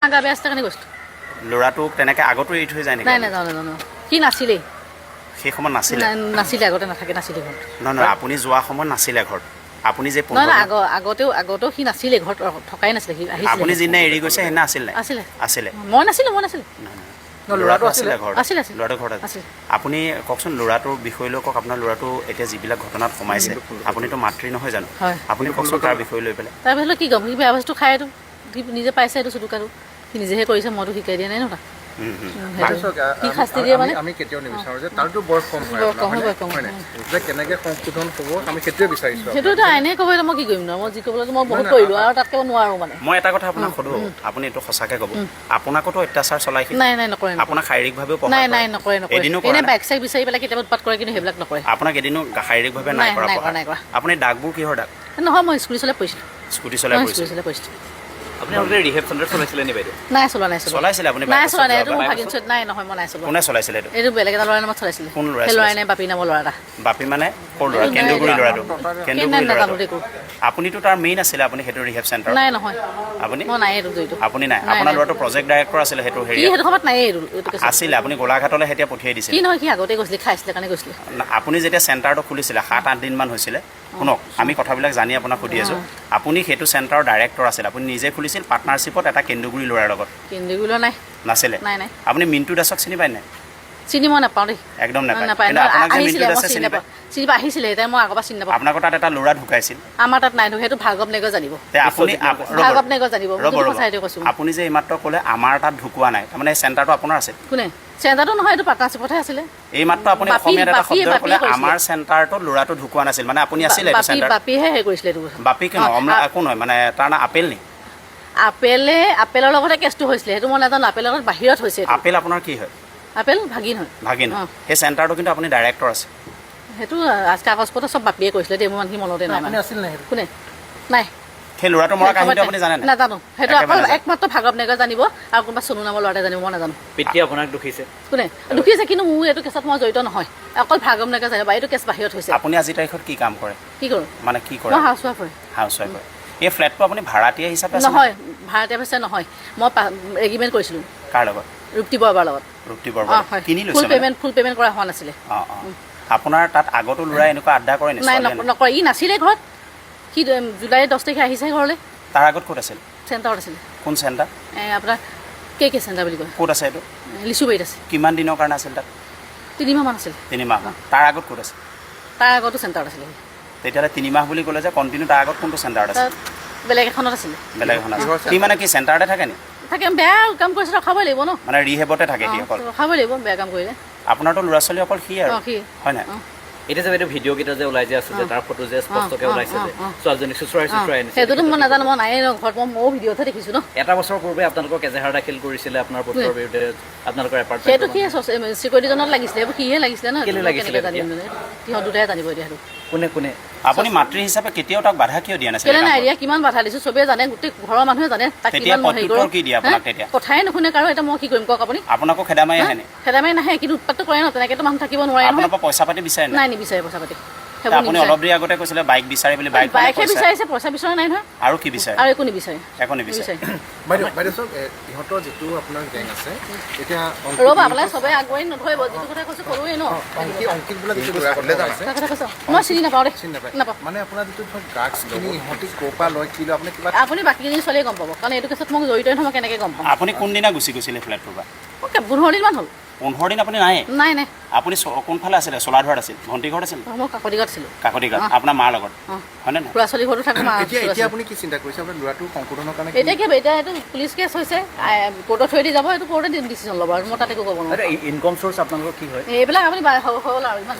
আগা ব্যস্ত কাৰণে গৈছো লৰাটোক তেনেকে আগতো এৰি থৈ যায় নেকি নাই নাই জানো কি নাছিলে সেই সময় নাছিলে নাছিলে আগতে নাথাকে নাছিলে ঘৰত নহয় আপুনি যোৱা সময় নাছিলে ঘৰত আপুনি যে আগতেও সি নাছিলে ঘৰত থকাই নাছিলে সি আহিছিলে আপুনি যিদিনা এৰি গৈছে সেইদিনা আছিল নাই আছিলে আছিলে মই নাছিলো ল'ৰাটো আছিলে ঘৰত আছিলে ল'ৰাটো ঘৰত আছিল আপুনি কওকচোন ল'ৰাটোৰ বিষয় লৈ কওক আপোনাৰ ল'ৰাটো এতিয়া যিবিলাক ঘটনাত সোমাইছে আপুনিতো মাতৃ নহয় জানো আপুনি কওকচোন তাৰ বিষয় লৈ পেলাই তাৰ পিছত কি গম সি বেয়া বস্তু খাই এইটো সি নিজে পাইছে এইটো চুটুক আৰু সি নিজেহে কৰিছে মইতো শিকাই দিয়া নাই ন কি শাস্তি দিয়ে মানে আমি কেতিয়াও নিবিচাৰোঁ যে তাৰতো বৰ কম হয় যে কেনেকৈ সংশোধন হ'ব আমি সেইটোৱে বিচাৰিছোঁ সেইটোতো আইনে ক'ব মই কি কৰিম ন মই যি ক'বলৈ মই বহুত কৰিলোঁ আৰু তাতকৈ মই নোৱাৰোঁ মানে মই এটা কথা আপোনাক সোধোঁ আপুনি এইটো সঁচাকৈ ক'ব আপোনাকতো অত্যাচাৰ চলাইছিল নাই নাই নকৰে আপোনাক শাৰীৰিকভাৱেও নাই নাই নকৰে এনে বাইক চাইক বিচাৰি পেলাই কেতিয়াবা উৎপাত কৰে কিন্তু সেইবিলাক নকৰে আপোনাক এদিনো শাৰীৰিকভাৱে নাই কৰা আপুনি দাগবোৰ কিহৰ দাগ নহয় মই স্কুটি চলাই পৰিছিলোঁ স্কুটি চলাই পৰিছিলোঁ আপুনি আগতে ৰিহেব চেণ্টাৰ চলাইছিলে নে বাইদেউ নাই চলোৱা চলাইছিলে আপুনি নাই চলোৱা নাই এইটো মোৰ ভাগিন চোৱা নাই নহয় মই নাই চলোৱা কোনে চলাইছিলে এইটো বেলেগ এটা ল'ৰাৰ নামত চলাইছিলে কোন ল'ৰা সেই ল'ৰাই নাই বাপী নামৰ ল'ৰা এটা বাপী মানে ক'ৰ ল'ৰা কেন্দুগুৰি ল'ৰাটো কেন্দুগুৰি ল'ৰাটো আপুনিতো তাৰ মেইন আছিলে আপুনি সেইটো ৰিহেব চেণ্টাৰ নাই নহয় আপুনি মই নাই এইটো জড়িত আপুনি নাই আপোনাৰ ল'ৰাটো প্ৰজেক্ট ডাইৰেক্টৰ আছিলে সেইটো হেৰি সেইটো সময়ত নাই এইটো আছিলে আপুনি গোলাঘাটলৈ এতিয়া পঠিয়াই দিছিলে কি নহয় সি আগতে গৈছিলে খাইছিলে কাৰণে গৈছিলে আপুনি যেতিয়া চেণ্টাৰটো খুলিছিলে 7-8 দিনমান হৈছিলে শুনক আমি কথাবিলাক জানি আপোনাক সুধি আছোঁ আপুনি সেইটো চেণ্টাৰৰ ডাইৰেক্টৰ আছিল আপুনি নিজে খুলিছিল পাৰ্টনাৰশ্বিপত এটা কেন্দুগুৰি ল'ৰাৰ লগত কেন্দুগুৰি ল'ৰা নাই নাছিলে নাই নাই আপুনি মিণ্টু দাসক চিনি পায় নাই চিনি মই নাপাওঁ দেই একদম নাপায় চিনি পাই আহিছিলে এতিয়া মই আগৰ পৰা চিনি নাপাওঁ আপোনালোকৰ তাত এটা ল'ৰা ঢুকাইছিল আমাৰ তাত নাই সেইটো ভাৰ্গৱ নেগৰ জানিব ভাৰ্গৱ নেগৰ জানিব কৈছোঁ আপুনি যে এইমাত্ৰ ক'লে আমাৰ তাত ঢুকোৱা নাই তাৰমানে চেণ্টাৰটো আপোনাৰ আছে কোনে চেণ্টাৰটো নহয় এইটো পাৰ্টনাৰশ্বিপতহে আছিলে এইমাত্ৰ আপুনি অসমীয়াত এটা শব্দ ক'লে আমাৰ চেণ্টাৰটোত ল'ৰাটো ঢুকোৱা নাছিল মানে আপুনি আছিলে এইটো চেণ্টাৰ বাপীহে হেৰি কৰিছিলে এইটো বাপী কিয় একো নহয় মানে তাৰ নাম আপেল নি আপেলৰ লগতে কেছটো হৈছিলে সেইটো মই নাজানো আপেলৰ লগত বাহিৰত হৈছে আপেল আপোনাৰ কি হয় আপেল ভাগিন হয় ভাগিন সেই চেণ্টাৰটো কিন্তু আপুনি ডাইৰেক্টৰ আছে সেইটো কাগজ পত্ৰ চব বাপীয়ে কৰিছিলে দেই মোৰ মানুহখিনি মনতে নাই কোনে নাই সেই ল'ৰাটো মৰা কাহিনীটো আপুনি জানে নাজানো সেইটো অকল একমাত্ৰ ভাৰ্গৱ নেগৰ জানিব আৰু কোনোবা সোণু নামৰ ল'ৰাটোৱে জানিব মই নাজানো পিতৃ আপোনাক দুখিছে কোনে দুখিছে কিন্তু মোৰ এইটো কেছত মই জড়িত নহয় অকল ভাৰ্গৱ নেগৰ জানিব এইটো কেছ বাহিৰত হৈছে আপুনি আজি তাৰিখত কি কাম কৰে কি কৰোঁ মানে কি কৰে মই হাউচৱাইফ হয় হাউচৱাইফ হয় এই ফ্লেটটো আপুনি ভাড়াতীয়া হিচাপে নহয় ভাড়াতীয়া পইচা নহয় মই এগ্ৰিমেণ্ট কৰিছিলোঁ কাৰ লগত ৰুক্তি বৰবাৰ লগত ৰুক্তি বৰবাৰ কিনি লৈছে ফুল পে'মেণ্ট কৰা হোৱা নাছিলে আপোনাৰ তাত আগতো ল'ৰাই এনেকুৱা আড্ডা কৰে নাই নকৰে ই নাছিলে ঘৰত সি জুলাই 10 তাৰিখে আহিছে ঘৰলৈ তাৰ আগত ক'ত আছিল চেণ্টাৰত আছিলে কোন চেণ্টাৰ আপোনাৰ কে চেণ্টাৰ বুলি কয় ক'ত আছে এইটো লিচুবাৰীত আছে কিমান দিনৰ কাৰণে আছিল তাত 3 মাহমান আছিল 3 মাহ তাৰ আগত ক'ত আছে তাৰ আগতো চেণ্টাৰত আছিলে তেতিয়াহ'লে 3 মাহ বুলি ক'লে যে কণ্টিনিউ তাৰ আগত কোনটো চেণ্টাৰত আছে বেলেগ এখনত আছিলে বেলেগ এখন আছে সি মানে কি চেণ্টাৰতে থাকে নি থাকে বেয়া কাম কৰিছে ৰখাবই লাগিব ন মানে ৰিহেবতে থাকে সি অকল ৰখাবই লাগিব বেয়া কাম কৰিলে আপোনাৰতো ল'ৰা ছোৱালী অকল সি আৰু হয় নাই এতিয়া যে বাইদেউ ভিডিঅ' কেইটা যে ওলাই যে আছে যে তাৰ ফটো যে স্পষ্টকৈ ওলাইছে যে ছোৱালীজনীক চুচৰাই আনিছে সেইটোতো মই নাজানো মই নাই ঘৰত ময়ো ভিডিঅ'তহে দেখিছোঁ ন এটা বছৰ পূৰ্বে আপোনালোকক এজাহাৰ দাখিল কৰিছিলে আপোনাৰ পুত্ৰৰ বিৰুদ্ধে আপোনালোকৰ এপাৰ্টমেণ্ট সেইটো কি চিকিউৰিটিজনত লাগিছিলে এইবোৰ সিহে লাগিছিলে ন লাগিছিলে জানিম সিহঁত দুটাই জানিব এতিয়া সেইটো কোনে আপুনি মাতৃ হিচাপে কেতিয়াও তাক বাধা কিয় দিয়া নাছিলে কেলে নাই দিয়া কিমান বাধা দিছোঁ চবেই জানে গোটেই ঘৰৰ মানুহে জানে তাক কিমান মই হেৰি কৰোঁ কি দিয়ে আপোনাক তেতিয়া কথাই নুশুনে কাৰো এতিয়া মই কি কৰিম কওক আপুনি আপোনাকো খেদা মাৰি আহে খেদামাৰি নাহে কিন্তু উৎপাতটো কৰে ন তেনেকৈতো মানুহ থাকিব নোৱাৰে আপোনাৰ পৰা পইচা পাতি বিচাৰে নাই নিবিচাৰে পইচা পাতি আপুনি অলপ দেৰি আগতে কৈছিলে বাইক বিচাৰে বুলি বাইকহে বিচাৰিছে পইচা বিচৰা নাই নহয় আৰু কি বিচাৰে আৰু একো নিবিচাৰে একো নিবিচাৰে বাইদেউ চাওক ইহঁতৰ যিটো আপোনাৰ গেং আছে এতিয়া ৰ'বা আপোনালোকে চবেই আগুৱাই নধৰিব যিটো কথা কৈছোঁ কৰোঁৱেই ন অংকিত বোলা যিটো কথা আছে মই চিনি নাপাওঁ দেই নাপাওঁ মানে আপোনাৰ যিটো ধৰক ড্ৰাগছখিনি ইহঁতি ক'ৰ পৰা লয় কি লয় আপুনি কিবা আপুনি বাকীখিনি চলিয়ে গম পাব কাৰণ এইটো কেছত মোক জড়িত নহয় মই কেনেকৈ গম পাম আপুনি কোনদিনা গুচি গৈছিলে ফ্লেটটোৰ পৰা 15 দিনমান হ'ল 15 দিন আপুনি নাই নাই আপুনি কোনফালে আছিলে চোলাধৰাত আছিল ভণ্টি ঘৰত আছিল মই কাকতিঘাট আছিলোঁ কাকতিঘাট আপোনাৰ মাৰ লগত হয়নে ল'ৰা ছোৱালী ঘৰতো থাকে মা এতিয়া আপুনি কি চিন্তা কৰিছে আপোনাৰ ল'ৰাটো সংশোধনৰ কাৰণে এতিয়া এইটো পুলিচ কেছ হৈছে কোৰ্টত থৈ দি যাব এইটো কোৰ্টে ডিচিশ্যন ল'ব আৰু মই তাত একো ক'ব নোৱাৰোঁ ইনকম চ'ৰ্চ আপোনালোকৰ কি হয় এইবিলাক আপুনি হ'ল আৰু ইমান